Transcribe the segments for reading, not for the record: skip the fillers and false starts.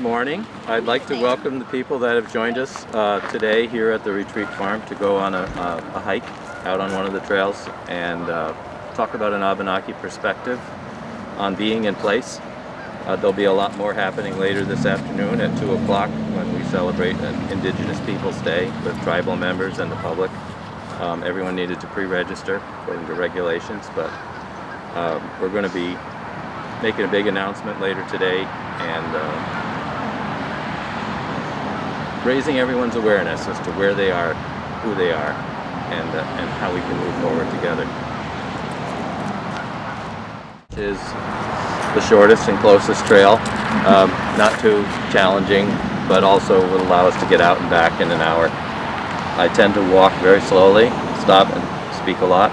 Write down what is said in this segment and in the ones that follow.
morning. I'd like to welcome the people that have joined us today here at the Retreat Farm to go on a hike out on one of the trails and talk about an Abenaki perspective on being in place. There'll be a lot more happening later this afternoon at 2 o'clock when we celebrate an Indigenous Peoples Day with tribal members and the public. Everyone needed to pre-register according to regulations, but we're going to be making a big announcement later today and raising everyone's awareness as to where they are, who they are, and how we can move forward together. It is the shortest and closest trail, not too challenging, but also will allow us to get out and back in an hour. I tend to walk very slowly, stop and speak a lot.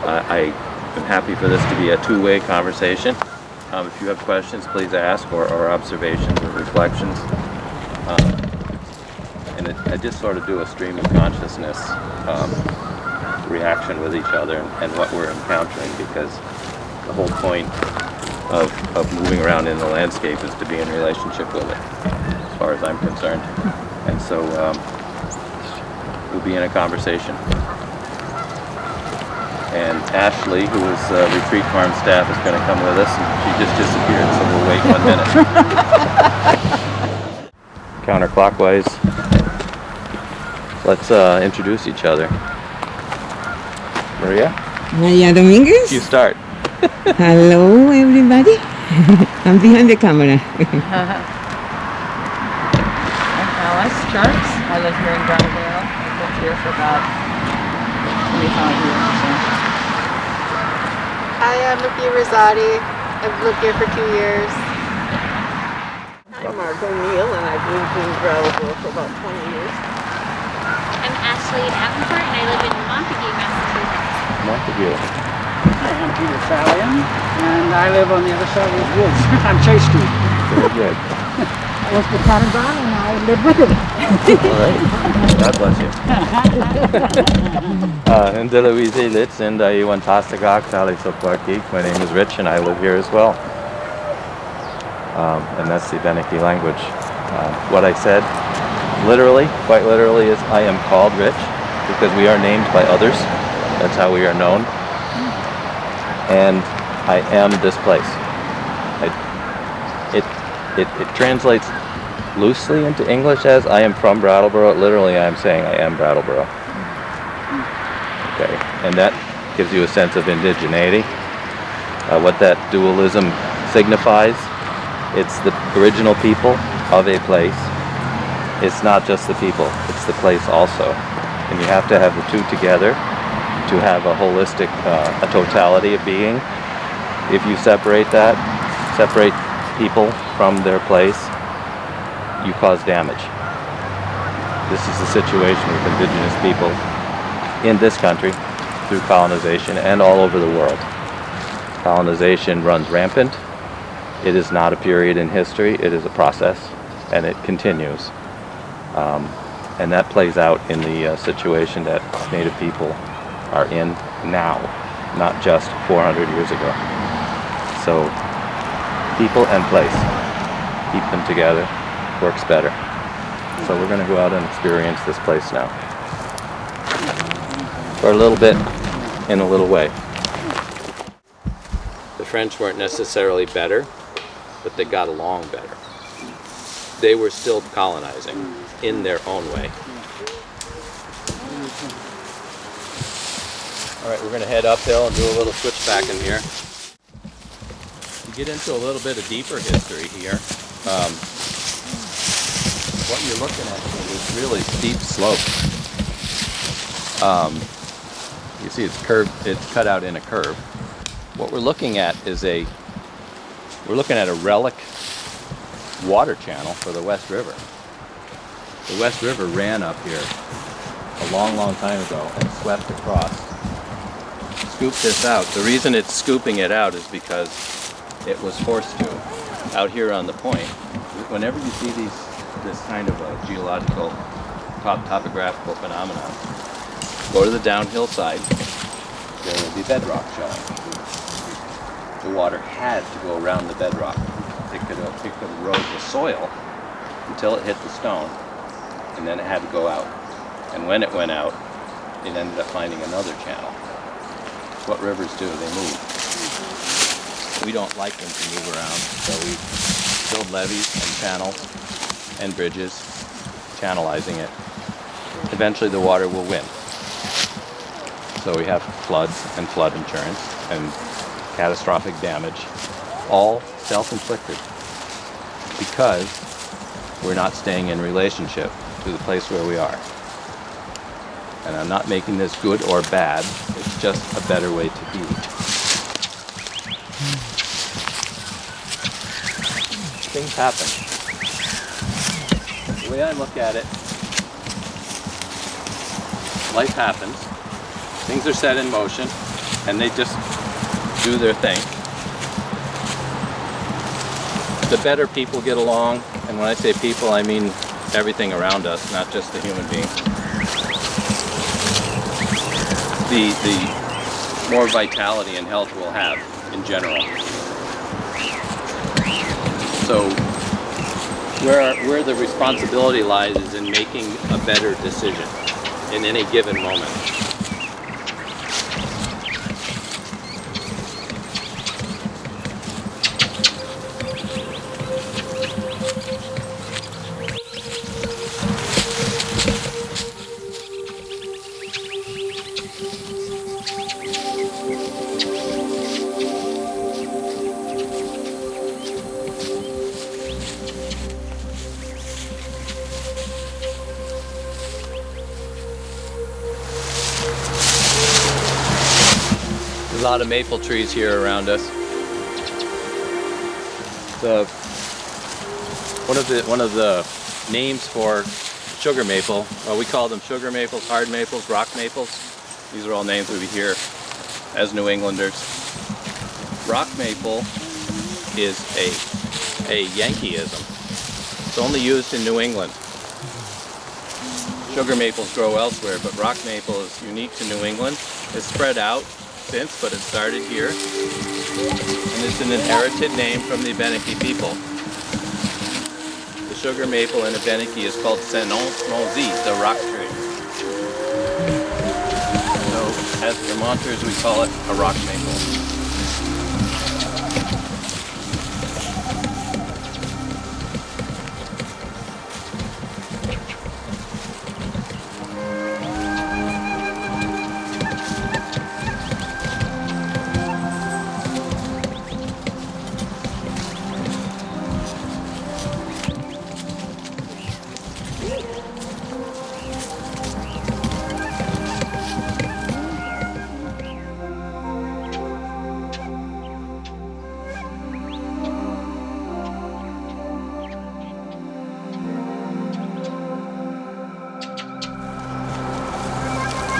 I am happy for this to be a two-way conversation. If you have questions, please ask, or observations or reflections. I just sort of do a stream of consciousness reaction with each other and what we're encountering, because the whole point of moving around in the landscape is to be in relationship with it, as far as I'm concerned. And so we'll be in a conversation. And Ashley, who is Retreat Farm staff, is going to come with us, and she just disappeared, so we'll wait 1 minute. Counterclockwise. Let's introduce each other. Maria? Maria Dominguez. You start. Hello, everybody. I'm behind the camera. I'm Alice Charles. I live here in Brattleboro. I've lived here for about 25 years. So. Hi, I'm Lucia Rosati. I've lived here for 2 years. I'm Mark O'Neill, and I've lived in Brattleboro for about 20 years. I'm Ashley Davenport, and I live in Montague, Massachusetts. Montague. I am Peter Fallion, and I live on the other side of the woods on Chase Street. Very good. I was with Cardinal, and I live with him. All right. God bless you. And Deloise Litz and Iwantastagak Sally Sopwarki. My name is Rich, and I live here as well. And that's the Abenaki language. What I said, literally, quite literally, is I am called Rich because we are named by others. That's how we are known. And I am this place. It translates loosely into English as I am from Brattleboro. Literally, I am saying I am Brattleboro. Okay, and that gives you a sense of indigeneity. What that dualism signifies, it's the original people of a place. It's not just the people, it's the place also. And you have to have the two together to have a holistic, a totality of being. If you separate that, separate people from their place, you cause damage. This is the situation with Indigenous people in this country through colonization and all over the world. Colonization runs rampant. It is not a period in history, it is a process, and it continues. And that plays out in the situation that Native people are in now, not just 400 years ago. So, people and place, keep them together, works better. So we're going to go out and experience this place now. For a little bit, in a little way. The French weren't necessarily better, but they got along better. They were still colonizing in their own way. All right, we're going to head uphill and do a little switchback in here. To get into a little bit of deeper history here, what you're looking at is this really steep slope. You see it's curved, it's cut out in a curve. What we're looking at is a relic water channel for the West River. The West River ran up here a long, long time ago and swept across. Scooped this out. The reason it's scooping it out is because it was forced to. Out here on the point, whenever you see this kind of a geological, topographical phenomenon, go to the downhill side, there will be bedrock showing. The water had to go around the bedrock. It could erode the soil until it hit the stone, and then it had to go out. And when it went out, it ended up finding another channel. What rivers do, they move. We don't like them to move around, so we build levees and channels and bridges, channelizing it. Eventually the water will win. So we have floods and flood insurance and catastrophic damage, all self-inflicted, because we're not staying in relationship to the place where we are. And I'm not making this good or bad, it's just a better way to be. Things happen. The way I look at it, life happens, things are set in motion, and they just do their thing. The better people get along, and when I say people, I mean everything around us, not just the human being. The more vitality and health we'll have in general. So where the responsibility lies is in making a better decision in any given moment. A lot of maple trees here around us. One of the names for sugar maple, well, we call them sugar maples, hard maples, rock maples. These are all names we hear as New Englanders. Rock maple is a Yankeeism. It's only used in New England. Sugar maples grow elsewhere, but rock maple is unique to New England. It's spread out since, but it started here, and it's an inherited name from the Abenaki people. The sugar maple in Abenaki is called Senon-Monzi, the rock tree. So, as Vermonters, we call it a rock maple.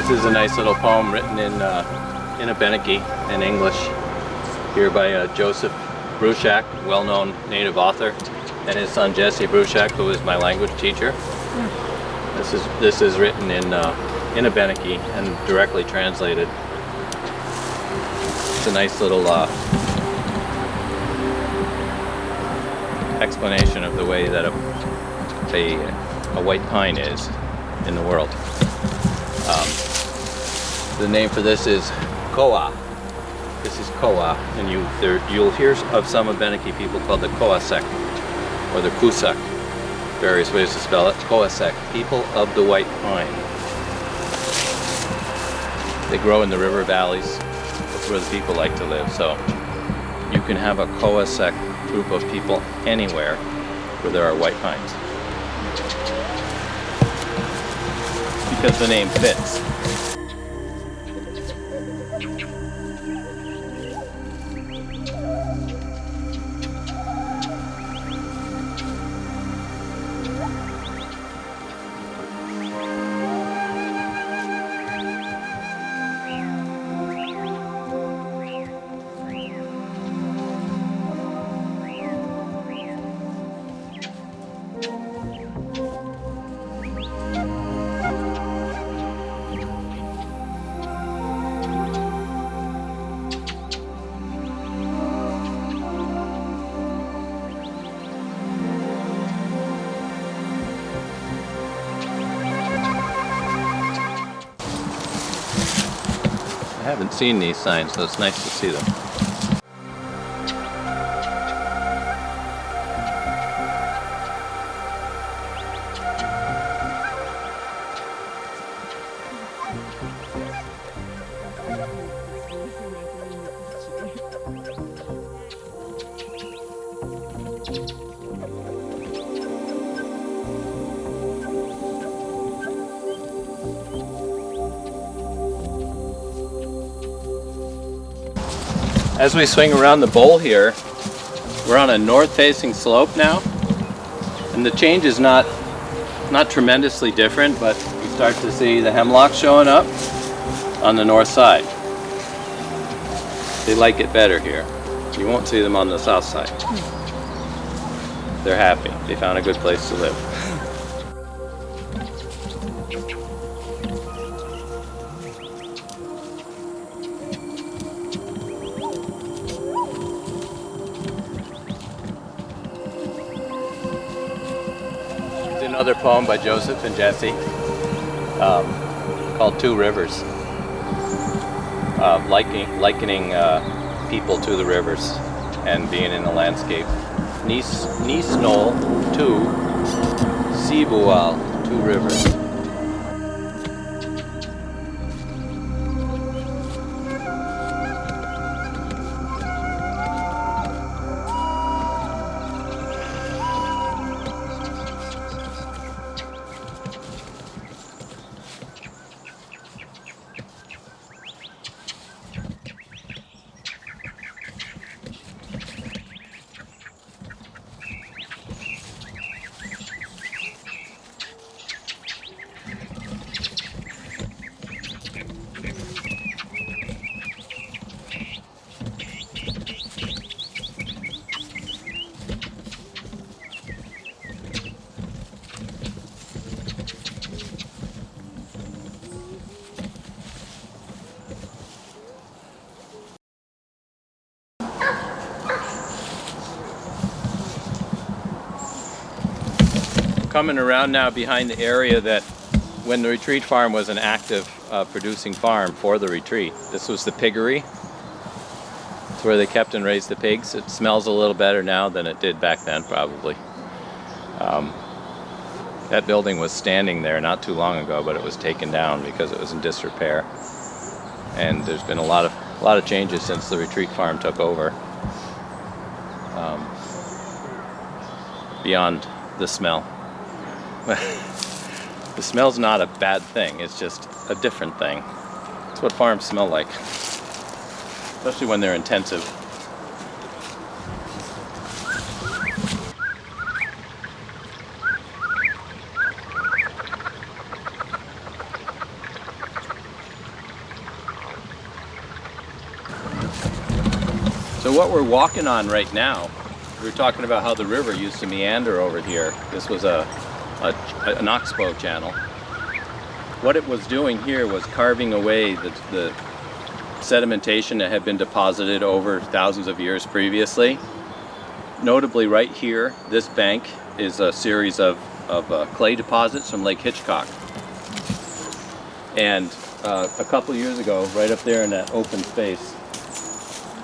This is a nice little poem written in Abenaki, in English, here by Joseph Bruchac, well-known native author, and his son Jesse Bruchac, who is my language teacher. This is written in Abenaki and directly translated. It's a nice little explanation of the way that a white pine is in the world. The name for this is Koa. This is Koa, and you'll hear of some Abenaki people called the Koasek or the Kusak, various ways to spell it. Koasek, people of the white pine. They grow in the river valleys. That's where the people like to live. So you can have a Koasek group of people anywhere where there are white pines, because the name fits. I haven't seen these signs, so it's nice to see them. As we swing around the bowl here, we're on a north-facing slope now, and the change is not tremendously different, but you start to see the hemlocks showing up on the north side. They like it better here. You won't see them on the south side. They're happy. They found a good place to live. Another poem by Joseph and Jesse called Two Rivers, likening people to the rivers and being in the landscape. Nis Nol Tu Sibual, two rivers. Coming around now behind the area that when the retreat farm was an active producing farm for the retreat. This was the piggery. It's where they kept and raised the pigs. It smells a little better now than it did back then, probably. That building was standing there not too long ago, but it was taken down because it was in disrepair. And there's been a lot of changes since the retreat farm took over. Beyond the smell. The smell's not a bad thing, it's just a different thing. It's what farms smell like, especially when they're intensive. So what we're walking on right now, we were talking about how the river used to meander over here. This was an Oxbow Channel. What it was doing here was carving away the sedimentation that had been deposited over thousands of years previously. Notably right here, this bank is a series of clay deposits from Lake Hitchcock. And a couple years ago, right up there in that open space,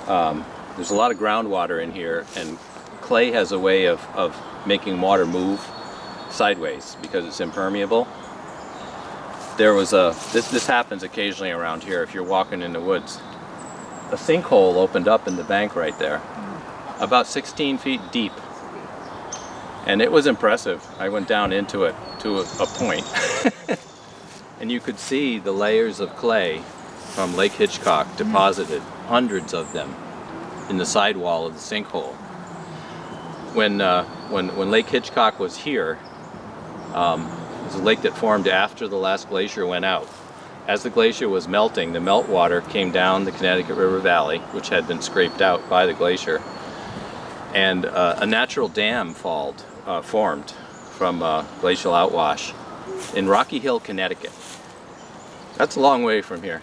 there's a lot of groundwater in here, and clay has a way of making water move sideways because it's impermeable. There was this happens occasionally around here if you're walking in the woods. A sinkhole opened up in the bank right there, about 16 feet deep. And it was impressive. I went down into it to a point. And you could see the layers of clay from Lake Hitchcock deposited, hundreds of them, in the sidewall of the sinkhole. When Lake Hitchcock was here, it was a lake that formed after the last glacier went out. As the glacier was melting, the meltwater came down the Connecticut River Valley, which had been scraped out by the glacier, and a natural dam formed from glacial outwash in Rocky Hill, Connecticut. That's a long way from here.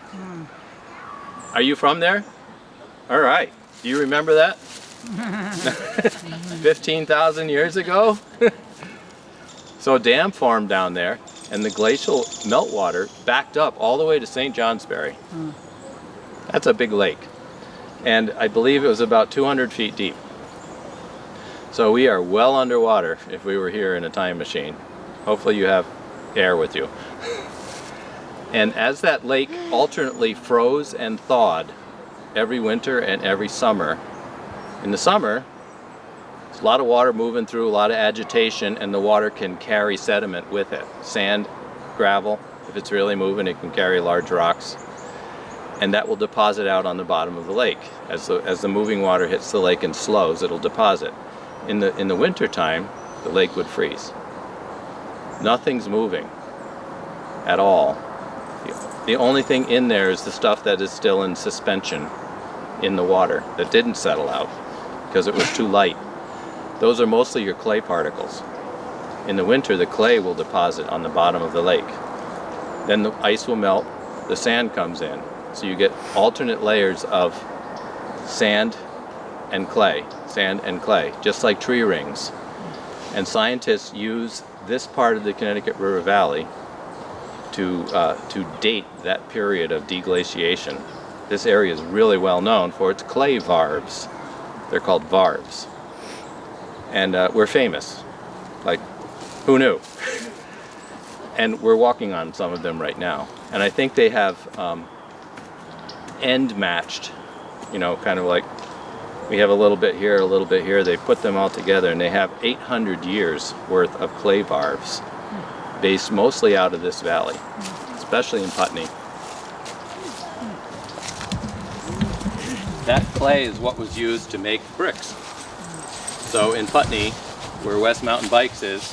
Are you from there? All right. Do you remember that? 15,000 years ago? So a dam formed down there, and the glacial meltwater backed up all the way to St. Johnsbury. That's a big lake. And I believe it was about 200 feet deep. So we are well underwater if we were here in a time machine. Hopefully you have air with you. And as that lake alternately froze and thawed every winter and every summer, in the summer, there's a lot of water moving through, a lot of agitation, and the water can carry sediment with it. Sand, gravel, if it's really moving, it can carry large rocks. And that will deposit out on the bottom of the lake. As the moving water hits the lake and slows, it'll deposit. In the winter time, the lake would freeze. Nothing's moving at all. The only thing in there is the stuff that is still in suspension in the water that didn't settle out because it was too light. Those are mostly your clay particles. In the winter, the clay will deposit on the bottom of the lake. Then the ice will melt, the sand comes in. So you get alternate layers of sand and clay, just like tree rings. And scientists use this part of the Connecticut River Valley to date that period of deglaciation. This area is really well known for its clay varves. They're called varves. And we're famous. Like, who knew? And we're walking on some of them right now. And I think they have end matched, you know, kind of like we have a little bit here, a little bit here. They put them all together and they have 800 years worth of clay varves based mostly out of this valley, especially in Putney. That clay is what was used to make bricks. So in Putney, where West Mountain Bikes is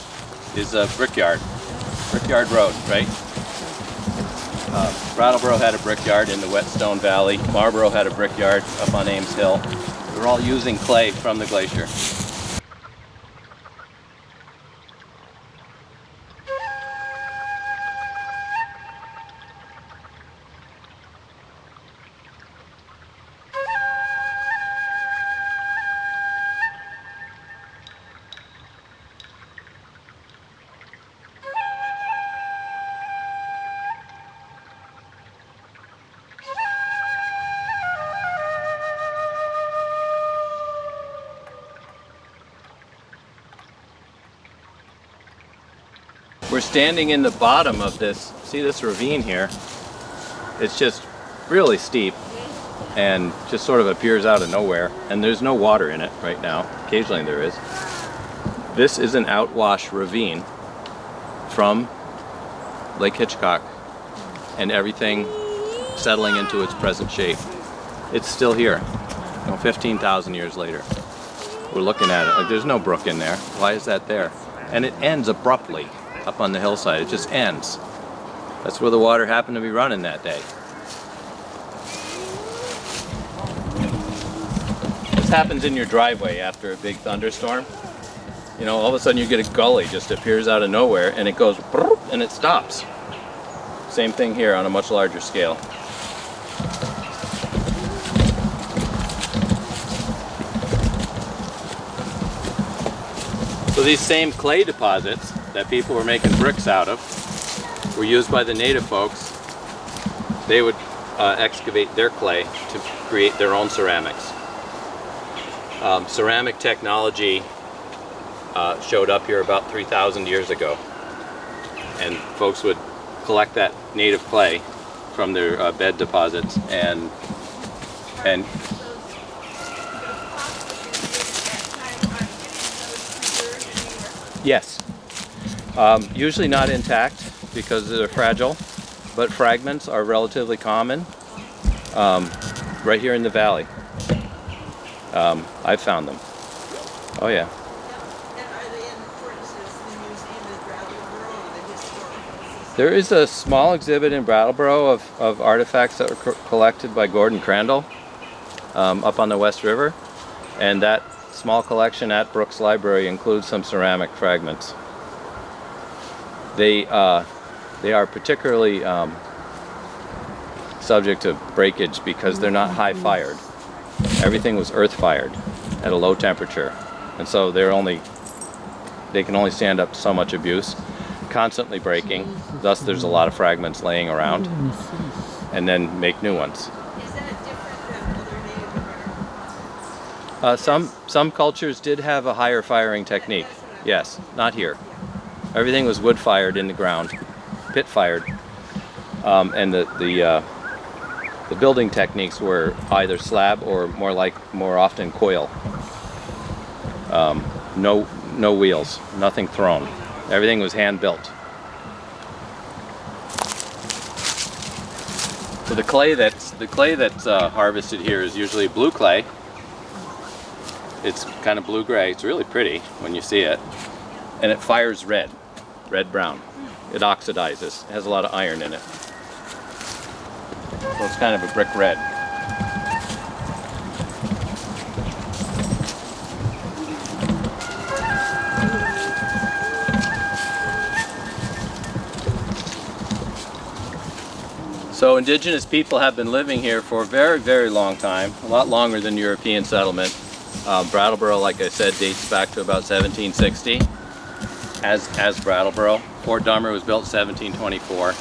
a brickyard road, right? Brattleboro had a brickyard in the Whetstone Valley. Marlboro had a brickyard up on Ames Hill. They're all using clay from the glacier. We're standing in the bottom of this, see this ravine here? It's just really steep and just sort of appears out of nowhere, and there's no water in it right now. Occasionally there is. This is an outwash ravine from Lake Hitchcock and everything settling into its present shape. It's still here, 15,000 years later. We're looking at it like there's no brook in there. Why is that there? And it ends abruptly up on the hillside. It just ends. That's where the water happened to be running that day. This happens in your driveway after a big thunderstorm. You know, all of a sudden you get a gully just appears out of nowhere and it goes and it stops. Same thing here on a much larger scale. So these same clay deposits that people were making bricks out of were used by the native folks. They would excavate their clay to create their own ceramics. Ceramic technology showed up here about 3,000 years ago, and folks would collect that native clay from their bed deposits and yes. Usually not intact because they're fragile, but fragments are relatively common right here in the valley. I've found them. Oh yeah. And are they in, for instance, the museum in Brattleboro or the historical? There is a small exhibit in Brattleboro of artifacts that were collected by Gordon Crandall up on the West River, and that small collection at Brooks Library includes some ceramic fragments. They are particularly subject to breakage because they're not high fired. Everything was earth fired at a low temperature, and so they can only stand up to so much abuse, constantly breaking. Thus there's a lot of fragments laying around, and then make new ones. Is that different Some cultures did have a higher firing technique. Yes, not here. Everything was wood fired in the ground, pit fired, and the building techniques were either slab or more often coil. No wheels, nothing thrown. Everything was hand built. So the clay that's harvested here is usually blue clay. It's kind of blue-gray. It's really pretty when you see it, and it fires red-brown. It oxidizes. It has a lot of iron in it, so it's kind of a brick red. So indigenous people have been living here for a very, very long time, a lot longer than European settlement. Brattleboro, like I said, dates back to about 1760 as Brattleboro. Fort Dummer was built in 1724,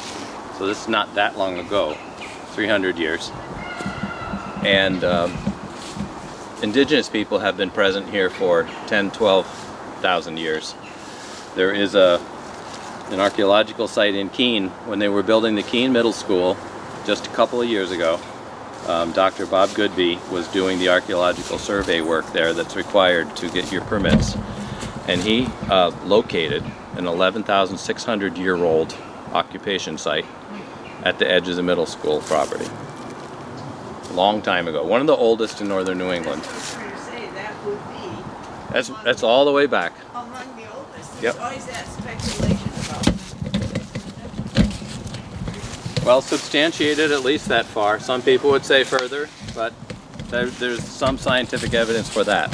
so this is not that long ago, 300 years. And indigenous people have been present here for 10, 12,000 years. There is an archaeological site in Keene. When they were building the Keene Middle School just a couple of years ago, Dr. Bob Goodby was doing the archaeological survey work there that's required to get your permits. And he located an 11,600-year-old occupation site at the edge of the middle school property. Long time ago. One of the oldest in northern New England. That would be That's all the way back. among the oldest. There's Yep. always that speculation about Well, substantiated at least that far. Some people would say further, but there's some scientific evidence for that.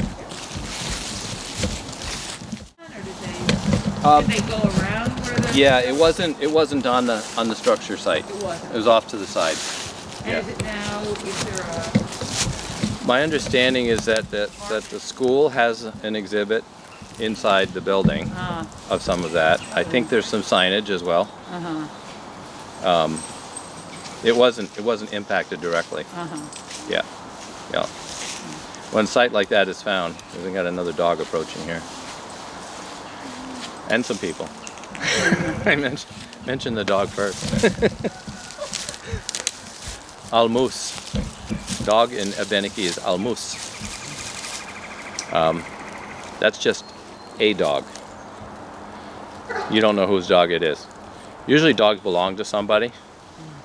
or did they go around where the Yeah, it wasn't on the structure site. It wasn't. It was off to the side. And is it now, is there My understanding is that the school has an exhibit inside the building of some of that. I think there's some signage as well. It wasn't impacted directly. Yeah. When a site like that is found, we've got another dog approaching here, and some people. I mentioned the dog first. Almoose. Dog in Abenaki is almoose. That's just a dog. You don't know whose dog it is. Usually dogs belong to somebody,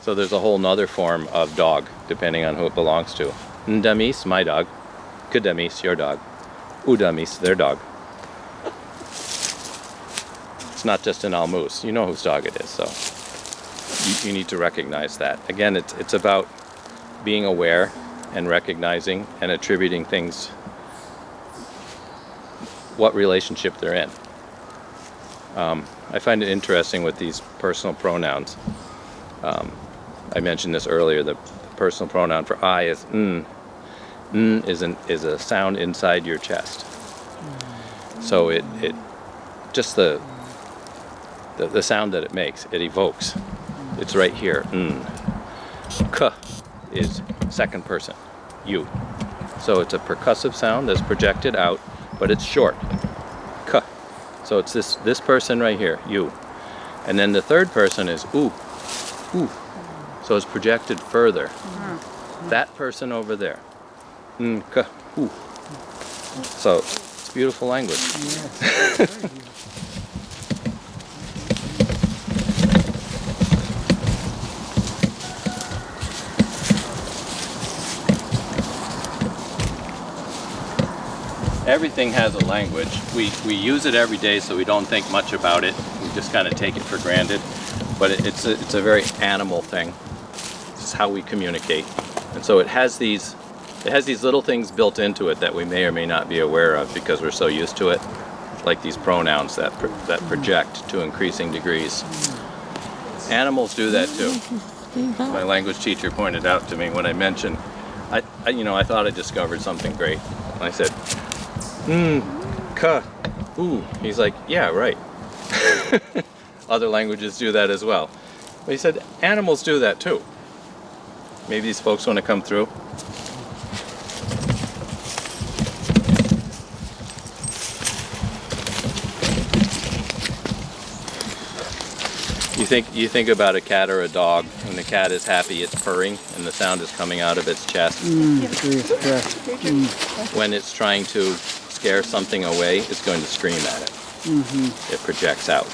so there's a whole nother form of dog depending on who it belongs to. Ndamis, my dog. Kudamis, your dog. Udamis, their dog. It's not just an almoose. You know whose dog it is, so you need to recognize that. Again, it's about being aware and recognizing and attributing things, what relationship they're in. I find it interesting with these personal pronouns. I mentioned this earlier. The personal pronoun for I is n. N is a sound inside your chest. So it just the sound that it makes, it evokes. It's right here. N. K is second person, you. So it's a percussive sound that's projected out, but it's short. K. So it's this person right here, you. And then the third person is ooh, ooh. So it's projected further. That person over there. K, ooh. So it's beautiful language. Everything has a language. We use it every day, so we don't think much about it. We just kind of take it for granted. But it's a very animal thing. This is how we communicate. And so it has these little things built into it that we may or may not be aware of because we're so used to it, like these pronouns that project to increasing degrees. Animals do that too. My language teacher pointed out to me when I mentioned, I thought I discovered something great. And I said, ka, ooh. He's like, yeah, right. Other languages do that as well. But he said, animals do that too. Maybe these folks want to come through. You think about a cat or a dog. When the cat is happy, it's purring, and the sound is coming out of its chest. Through its breast. When it's trying to scare something away, it's going to scream at it. It projects out.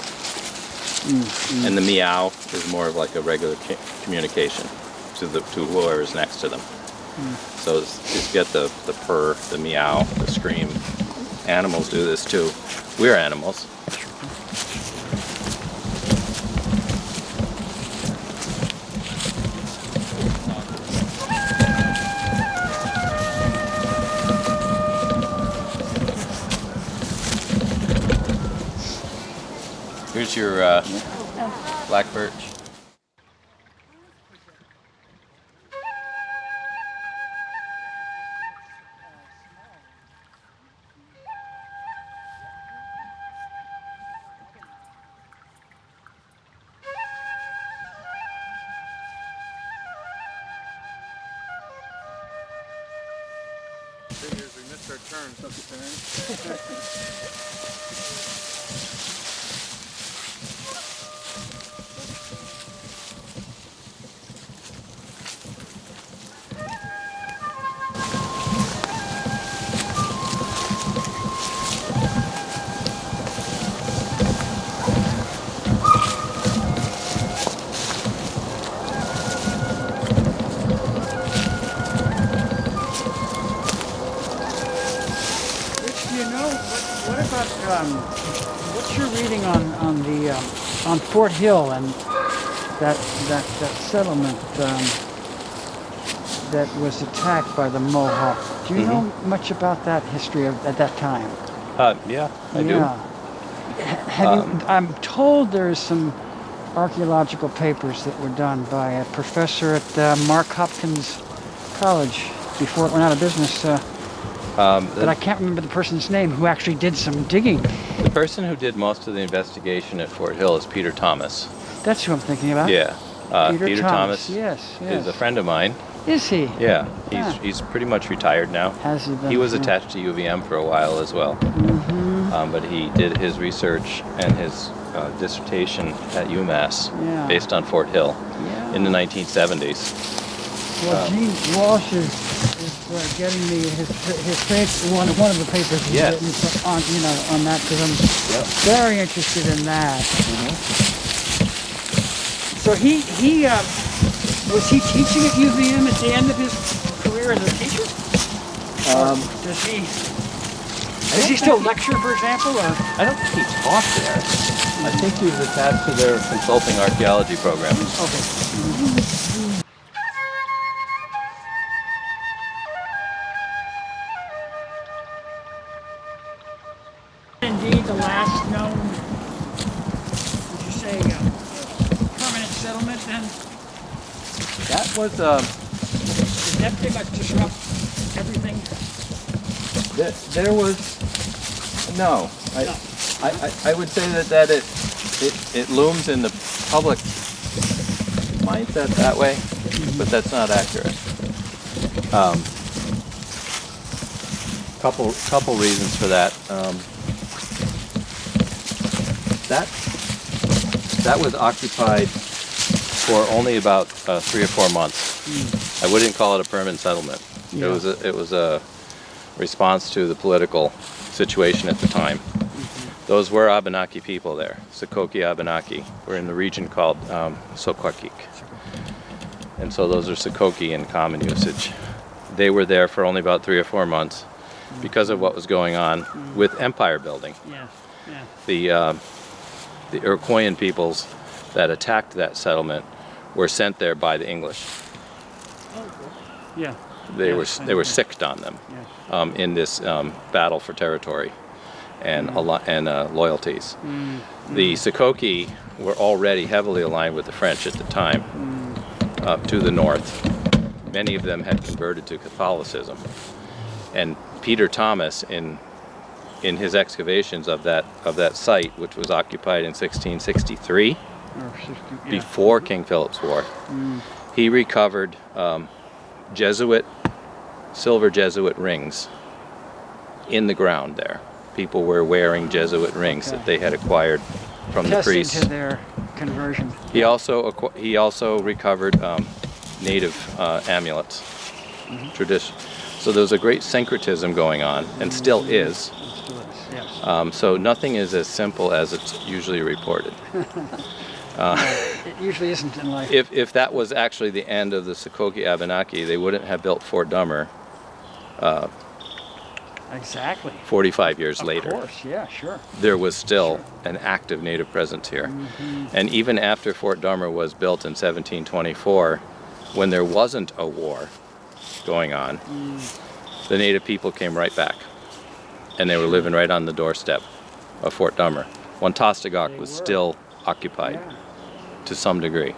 And the meow is more of like a regular communication to whoever is next to them. So it's get the purr, the meow, the scream. Animals do this too. We're animals. Here's your black birch. Figures we missed our turn, took a turn. What about what's your reading on Fort Hill and that settlement that was attacked by the Mohawk? Do you know much about that history at that time? Yeah, I do. I'm told there's some archaeological papers that were done by a professor at Mark Hopkins College before it went out of business. But I can't remember the person's name who actually did some digging. The person who did most of the investigation at Fort Hill is Peter Thomas. That's who I'm thinking about. Yeah. Peter Thomas yes. is a friend of mine. Is he? Yeah. He's pretty much retired now. Has he been? He was attached to UVM for a while as well. But he did his research and his dissertation at UMass based on Fort Hill in the 1970s. Well, Gene Walsh is getting me his one of the papers he's written on that, because I'm very interested in that. So he was he teaching at UVM at the end of his career as a teacher? Does he still lecture, for example? Or? I don't think he taught there. I think he was attached to their consulting archaeology program. Okay. Indeed, the last known, would you say, permanent settlement then? That was Did that pretty much disrupt everything? there was no. I would say that it looms in the public mindset that way, but that's not accurate. Couple reasons for that. That was occupied for only about 3 or 4 months. I wouldn't call it a permanent settlement. Yeah. It was a response to the political situation at the time. Those were Abenaki people there, Sakoki Abenaki. We're in the region called Sakoki. And so those are Sakoki in common usage. They were there for only about 3 or 4 months because of what was going on with empire building. The Iroquoian peoples that attacked that settlement were sent there by the English. They were sicked on them in this battle for territory and loyalties. The Sakoki were already heavily aligned with the French at the time, to the north. Many of them had converted to Catholicism, and Peter Thomas, in his excavations of that site, which was occupied in 1663, before King Philip's War, he recovered silver Jesuit rings in the ground there. People were wearing Jesuit rings that they had acquired from the Attesting priests. to their conversion. He also recovered native amulets, tradition. So there was a great syncretism going on, and still is. Yes. So nothing is as simple as it's usually reported. It usually isn't in life. If that was actually the end of the Sakoki Abenaki, they wouldn't have built Fort Dummer Exactly. 45 years later. Of course, yeah, sure. There was still an active native presence here. And even after Fort Dummer was built in 1724, when there wasn't a war going on, the native people came right back. And they were living right on the doorstep of Fort Dummer. Wantastagok was still occupied to some degree.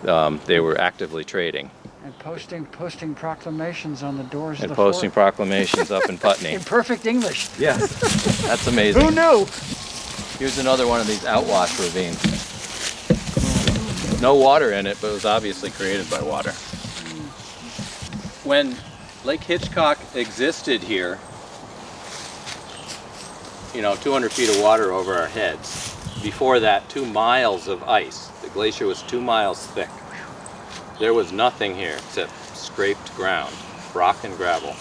Yeah. They were actively trading. And posting proclamations on the doors And of the posting fort. proclamations up in Putney. In perfect English. Yes, that's amazing. Who knew? Here's another one of these outwash ravines. No water in it, but it was obviously created by water. When Lake Hitchcock existed here, 200 feet of water over our heads. Before that, 2 miles of ice. The glacier was 2 miles thick. There was nothing here except scraped ground, rock and gravel.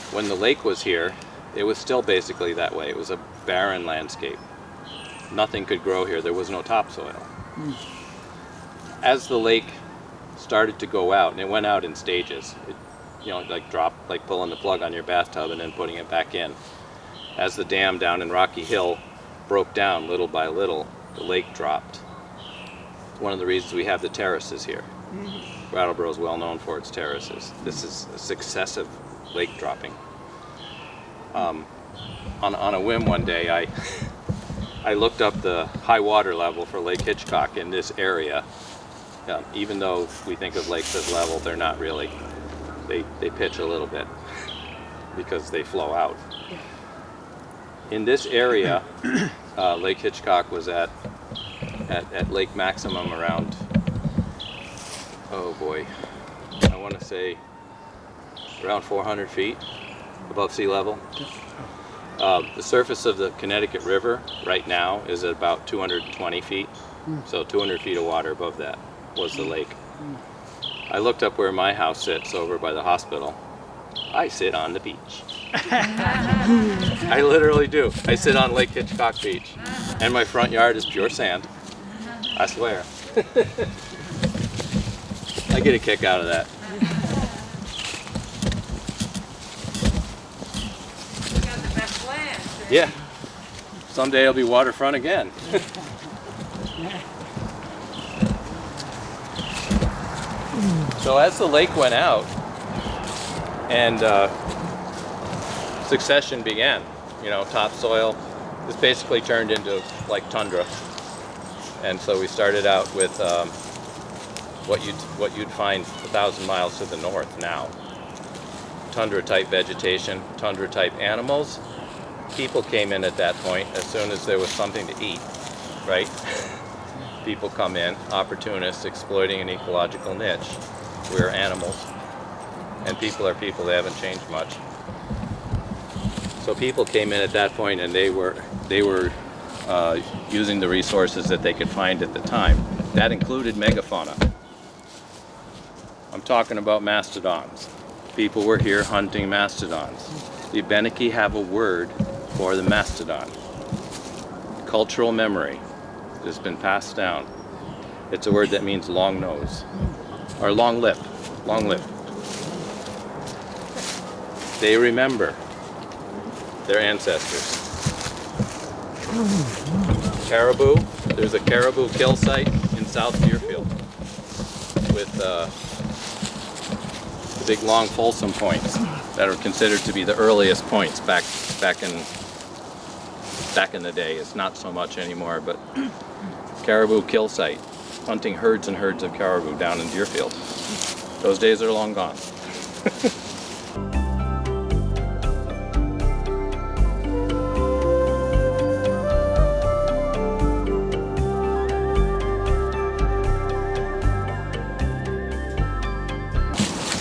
When the lake was here, it was still basically that way. It was a barren landscape. Nothing could grow here. There was no topsoil. As the lake started to go out, and it went out in stages, like pulling the plug on your bathtub and then putting it back in. As the dam down in Rocky Hill broke down little by little, the lake dropped. It's one of the reasons we have the terraces here. Brattleboro is well known for its terraces. This is a successive lake dropping. On a whim one day, I looked up the high water level for Lake Hitchcock in this area. Even though we think of lakes as level, they're not really. They pitch a little bit because they flow out. In this area, Lake Hitchcock was at lake maximum around, oh boy, I want to say around 400 feet above sea level. The surface of the Connecticut River right now is at about 220 feet, so 200 feet of water above that was the lake. I looked up where my house sits over by the hospital. I sit on the beach. I literally do. I sit on Lake Hitchcock Beach, and my front yard is pure sand. I swear. I get a kick out of that. You got the best land. Yeah. Someday it'll be waterfront again. So as the lake went out and succession began, topsoil, this basically turned into like tundra. And so we started out with what you'd find 1,000 miles to the north now. Tundra type vegetation, tundra type animals. People came in at that point as soon as there was something to eat, right? People come in, opportunists exploiting an ecological niche. We're animals, and people are people. They haven't changed much. So people came in at that point, and they were using the resources that they could find at the time. That included megafauna. I'm talking about mastodons. People were here hunting mastodons. The Abenaki have a word for the mastodon. Cultural memory has been passed down. It's a word that means long nose, or long lip, long lip. They remember their ancestors. Caribou, there's a caribou kill site in South Deerfield with the big long Folsom points that are considered to be the earliest points back in the day. It's not so much anymore, but caribou kill site, hunting herds and herds of caribou down in Deerfield. Those days are long gone.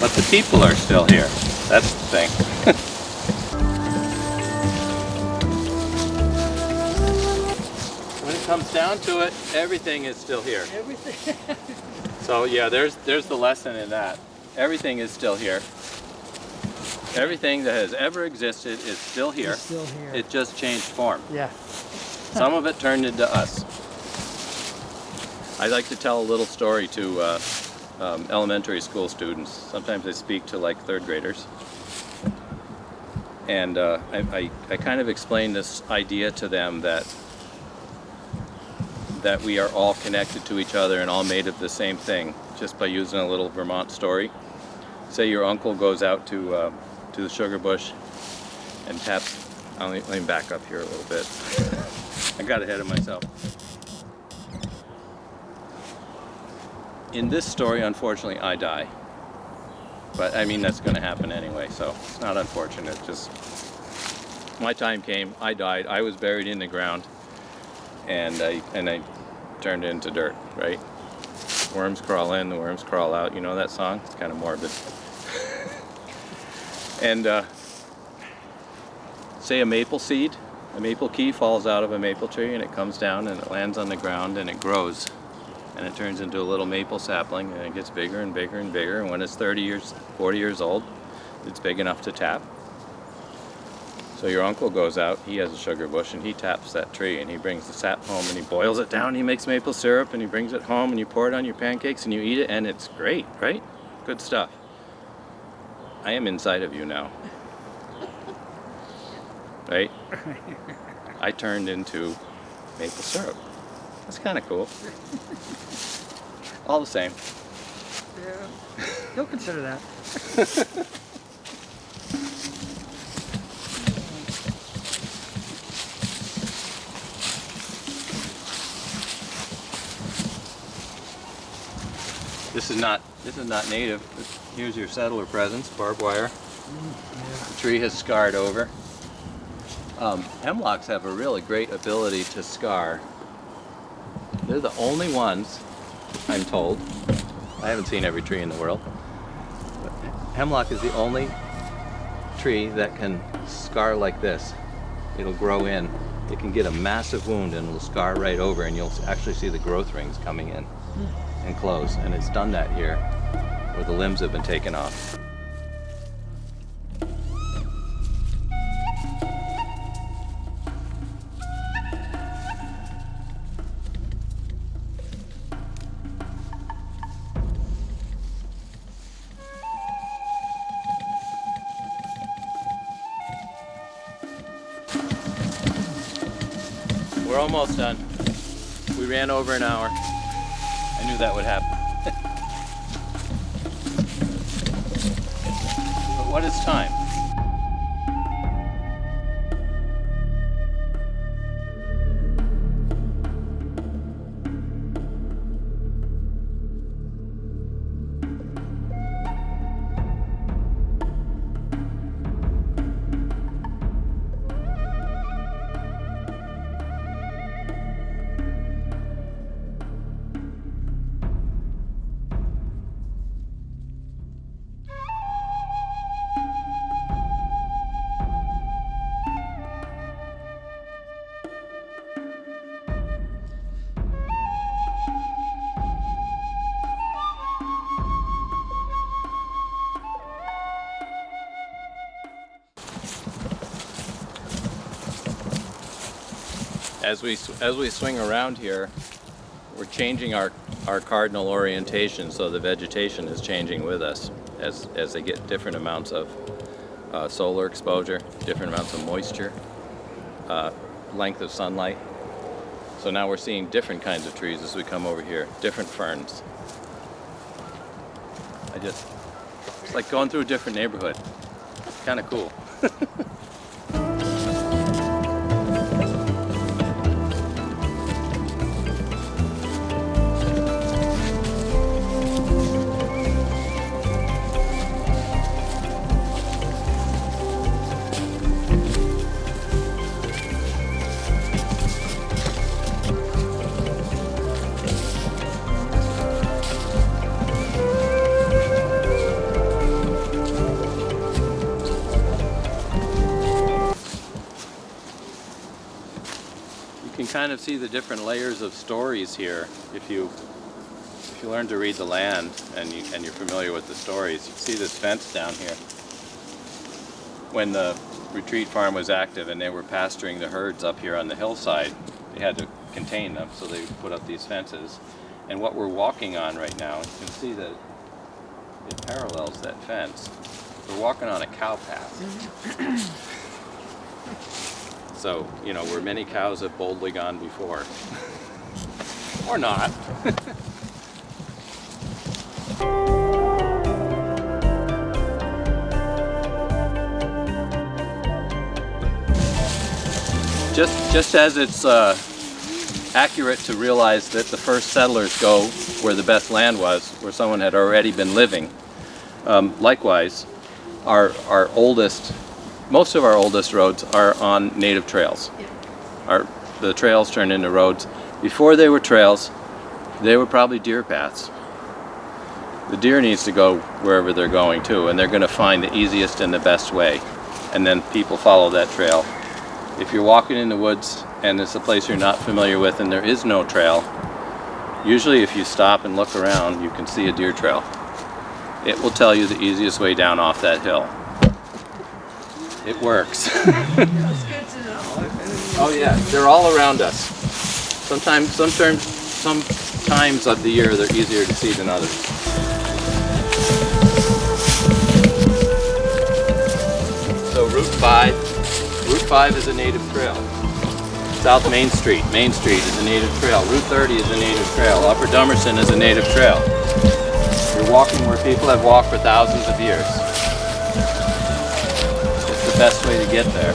But the people are still here. That's the thing. down to it, everything is still here. Everything. So yeah, there's the lesson in that. Everything is still here. Everything that has ever existed is still here. It's still here. It just changed form. Yeah. Some of it turned into us. I like to tell a little story to elementary school students. Sometimes I speak to like third graders. And I kind of explain this idea to them that we are all connected to each other and all made of the same thing, just by using a little Vermont story. Say your uncle goes out to the sugar bush and taps. Let me back up here a little bit. I got ahead of myself. In this story, unfortunately, I die. But I mean, that's going to happen anyway, so it's not unfortunate. Just my time came, I died, I was buried in the ground, and I turned into dirt, right? Worms crawl in, the worms crawl out. You know that song? It's kind of morbid. And say a maple seed, a maple key falls out of a maple tree and it comes down and it lands on the ground and it grows. And it turns into a little maple sapling and it gets bigger and bigger and bigger, and when it's 30 years, 40 years old, it's big enough to tap. So your uncle goes out, he has a sugar bush, and he taps that tree and he brings the sap home and he boils it down and he makes maple syrup and he brings it home and you pour it on your pancakes and you eat it and it's great, right? Good stuff. I am inside of you now. Right? I turned into maple syrup. That's kind of cool. All the same. Yeah. You'll consider that. This is not native. Here's your settler presence, barbed wire. The tree has scarred over. Hemlocks have a really great ability to scar. They're the only ones, I'm told. I haven't seen every tree in the world. But hemlock is the only tree that can scar like this. It'll grow in. It can get a massive wound and it'll scar right over, and you'll actually see the growth rings coming in and close. And it's done that here, where the limbs have been taken off. We're almost done. We ran over an hour. I knew that would happen. But what is time? As we swing around here, we're changing our cardinal orientation, so the vegetation is changing with us as they get different amounts of solar exposure, different amounts of moisture, length of sunlight. So now we're seeing different kinds of trees as we come over here, different ferns. It's like going through a different neighborhood. It's kind of cool. kind of see the different layers of stories here. If you learn to read the land and you're familiar with the stories, you see this fence down here. When the retreat farm was active and they were pasturing the herds up here on the hillside, they had to contain them, so they put up these fences. And what we're walking on right now, you can see that it parallels that fence. We're walking on a cow path. So, you know, where many cows have boldly gone before. Or not. Just as it's accurate to realize that the first settlers go where the best land was, where someone had already been living, likewise, most of our oldest roads are on native trails. The trails turned into roads. Before they were trails, they were probably deer paths. The deer needs to go wherever they're going to, and they're going to find the easiest and the best way. And then people follow that trail. If you're walking in the woods and it's a place you're not familiar with and there is no trail, usually if you stop and look around, you can see a deer trail. It will tell you the easiest way down off that hill. It works. That's good to know. Oh yeah, they're all around us. Sometimes of the year they're easier to see than others. So Route 5 is a native trail. South Main Street is a native trail. Route 30 is a native trail. Upper Dummerson is a native trail. You're walking where people have walked for thousands of years. It's the best way to get there.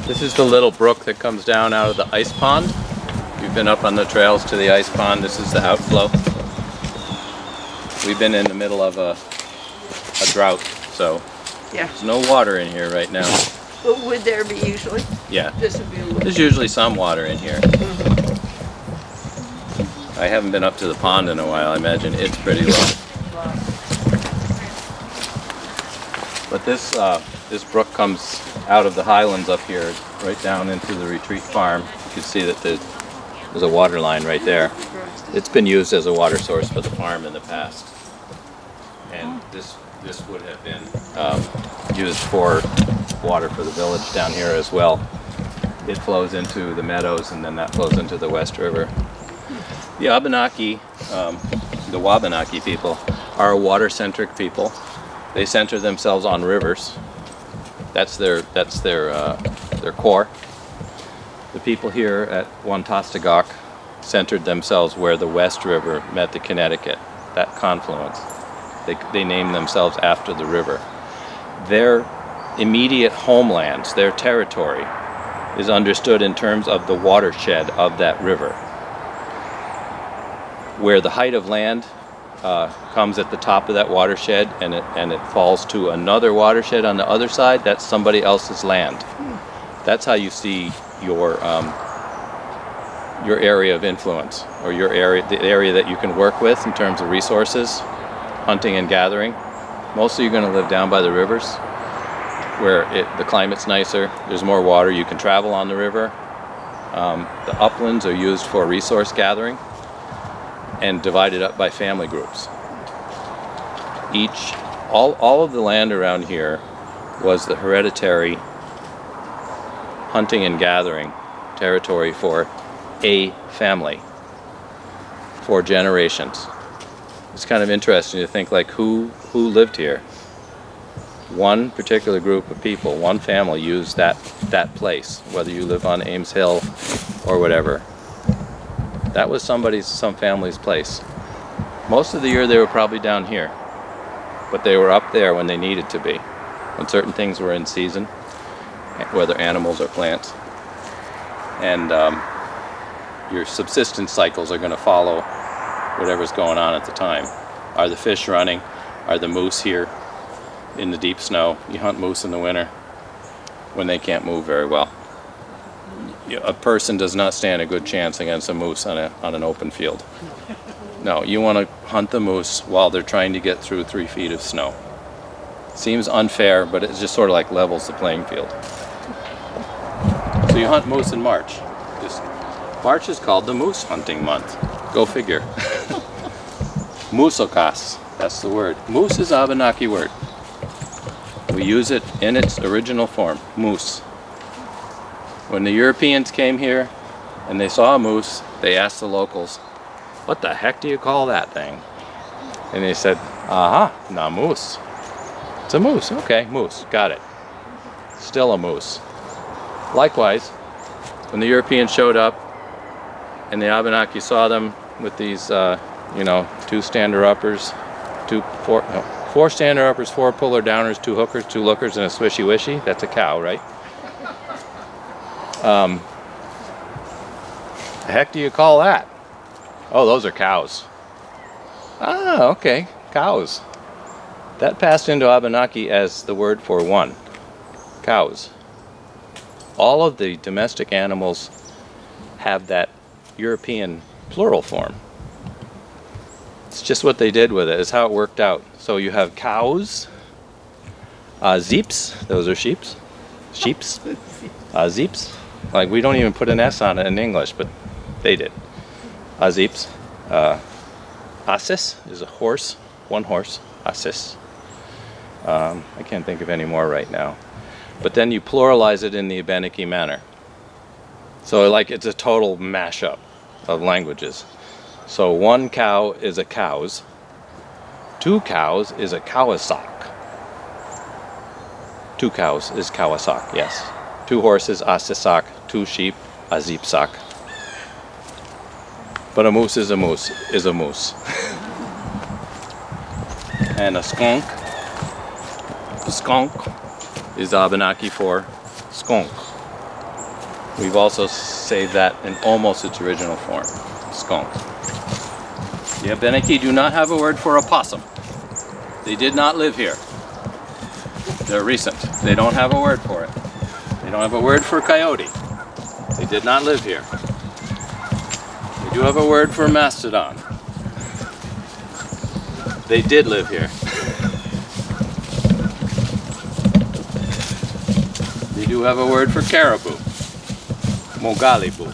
This is the little brook that comes down out of the ice pond. You've been up on the trails to the ice pond. This is the outflow. We've been in the middle of a drought, so there's no water in here right now. But would there be usually? Yeah, This would be a little. there's usually some water in here. I haven't been up to the pond in a while. I imagine it's pretty low. But this brook comes out of the highlands up here, right down into the retreat farm. You can see that there's a water line right there. It's been used as a water source for the farm in the past. And this would have been used for water for the village down here as well. It flows into the meadows and then that flows into the West River. The Abenaki, the Wabanaki people, are a water-centric people. They center themselves on rivers. That's their core. The people here at Wantastagok centered themselves where the West River met the Connecticut, that confluence. They named themselves after the river. Their immediate homelands, their territory, is understood in terms of the watershed of that river. Where the height of land comes at the top of that watershed and it falls to another watershed on the other side, that's somebody else's land. That's how you see your area of influence, or the area that you can work with in terms of resources, hunting and gathering. Mostly you're going to live down by the rivers where the climate's nicer, there's more water, you can travel on the river. The uplands are used for resource gathering and divided up by family groups. all of the land around here was the hereditary hunting and gathering territory for a family for generations. It's kind of interesting to think like who lived here. One particular group of people, one family used that place, whether you live on Ames Hill or whatever. That was some family's place. Most of the year they were probably down here, but they were up there when they needed to be, when certain things were in season, whether animals or plants. And your subsistence cycles are going to follow whatever's going on at the time. Are the fish running? Are the moose here in the deep snow? You hunt moose in the winter when they can't move very well. A person does not stand a good chance against a moose on an open field. No, you want to hunt the moose while they're trying to get through 3 feet of snow. Seems unfair, but it just sort of like levels the playing field. So you hunt moose in March. March is called the moose hunting month. Go figure. Moosokas, that's the word. Moose is an Abenaki word. We use it in its original form, moose. When the Europeans came here and they saw a moose, they asked the locals, "What the heck do you call that thing?" And they said, "Aha, na moose." It's a moose. Okay, moose. Got it. Still a moose. Likewise, when the Europeans showed up and the Abenaki saw them with these, 2 stander-uppers, 4 stander-uppers, 4 puller-downers, 2 hookers, 2 lookers, and a swishy-wishy. That's a cow, right? The heck do you call that? Oh, those are cows. Ah, okay, cows. That passed into Abenaki as the word for one. Cows. All of the domestic animals have that European plural form. It's just what they did with it. It's how it worked out. So you have cows, zeeps, those are sheeps, zeeps. Like we don't even put an S on it in English, but they did. Zeeps. Assis is a horse, one horse, assis. I can't think of any more right now. But then you pluralize it in the Abenaki manner. So like it's a total mashup of languages. So 1 cow is a cows, 2 cows is a kawasak. 2 cows is kawasak, yes. 2 horses, asisak, 2 sheep, a zeepsak. But a moose is a moose, is a moose. And a skunk is Abenaki for skunk. We've also saved that in almost its original form, skunk. The Abenaki do not have a word for opossum. They did not live here. They're recent. They don't have a word for it. They don't have a word for coyote. They did not live here. They do have a word for mastodon. They did live here. They do have a word for caribou. Mogalibu.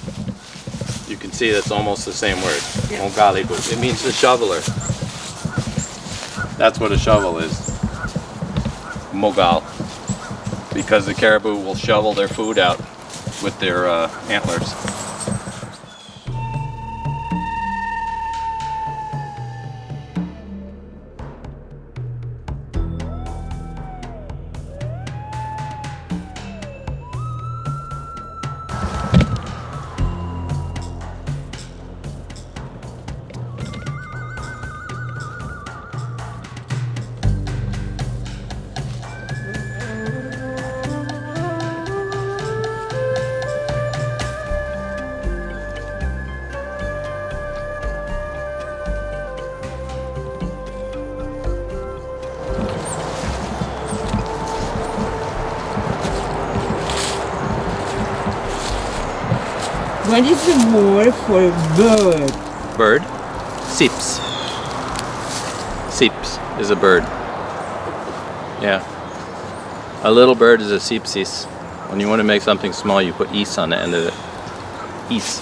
You can see that's almost the same word. Yeah. Mogalibu. It means the shoveler. That's what a shovel is. Mogal. Because the caribou will shovel their food out with their antlers. What is the word for bird? Bird? Seeps. Seeps is a bird. Yeah. A little bird is a seepsis. When you want to make something small, you put is on the end of it. Is.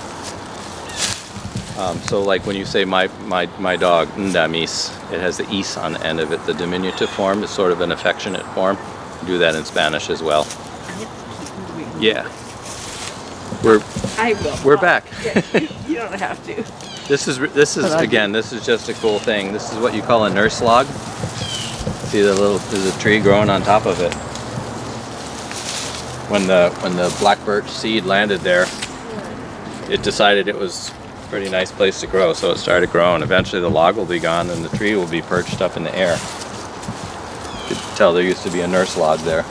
So like when you say my dog, Ndamis, it has the is on the end of it. The diminutive form is sort of an affectionate form. You do that in Spanish as well. Yeah. We're back. You don't have to. This is again, this is just a cool thing. This is what you call a nurse log. See there's a tree growing on top of it. When the black birch seed landed there, it decided it was a pretty nice place to grow, so it started growing. Eventually the log will be gone and the tree will be perched up in the air. You can tell there used to be a nurse log there.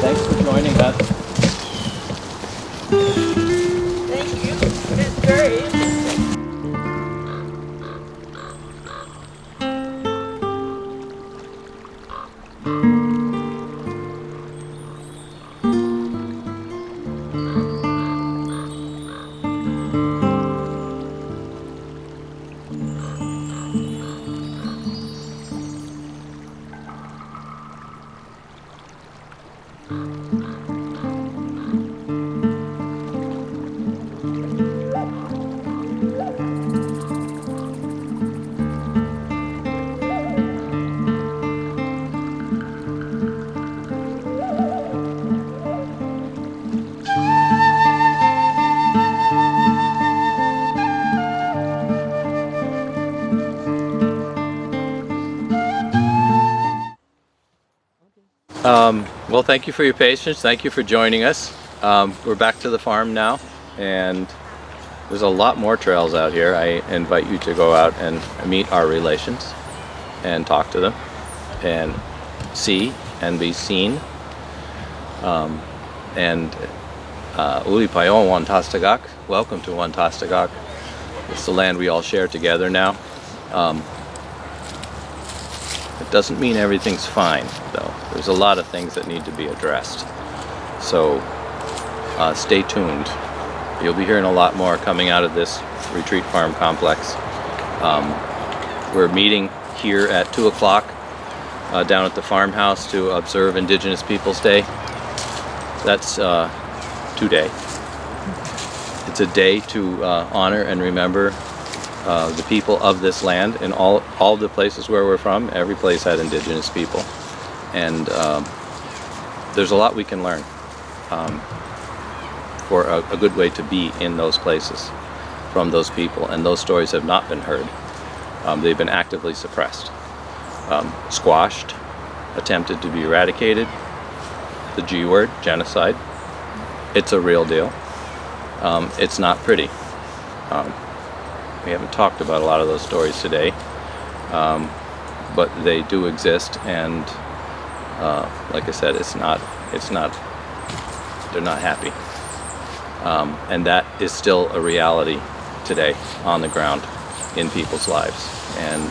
Thanks for joining us. Thank you. It's very interesting. Well, thank you for your patience. Thank you for joining us. We're back to the farm now, and there's a lot more trails out here. I invite you to go out and meet our relations and talk to them and see and be seen. Uli Payon Wantastagak, welcome to Wantastagak. It's the land we all share together now. It doesn't mean everything's fine, though. There's a lot of things that need to be addressed. So stay tuned. You'll be hearing a lot more coming out of this retreat farm complex. We're meeting here at 2 o'clock down at the farmhouse to observe Indigenous Peoples Day. That's today. It's a day to honor and remember the people of this land in all the places where we're from. Every place had Indigenous people, and there's a lot we can learn for a good way to be in those places from those people, and those stories have not been heard. They've been actively suppressed, squashed, attempted to be eradicated. The G word, genocide, it's a real deal. It's not pretty. We haven't talked about a lot of those stories today, but they do exist, and like I said, they're not happy. And that is still a reality today on the ground in people's lives. And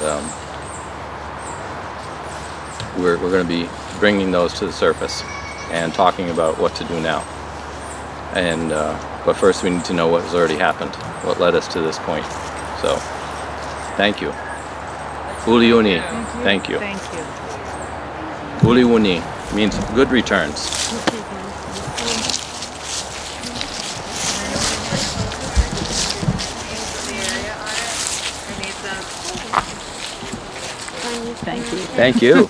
we're going to be bringing those to the surface and talking about what to do now. And but first we need to know what has already happened, what led us to this point. So, thank you. Uliuni, thank you. Thank you. Uliuni means good returns. Thank you. Thank you.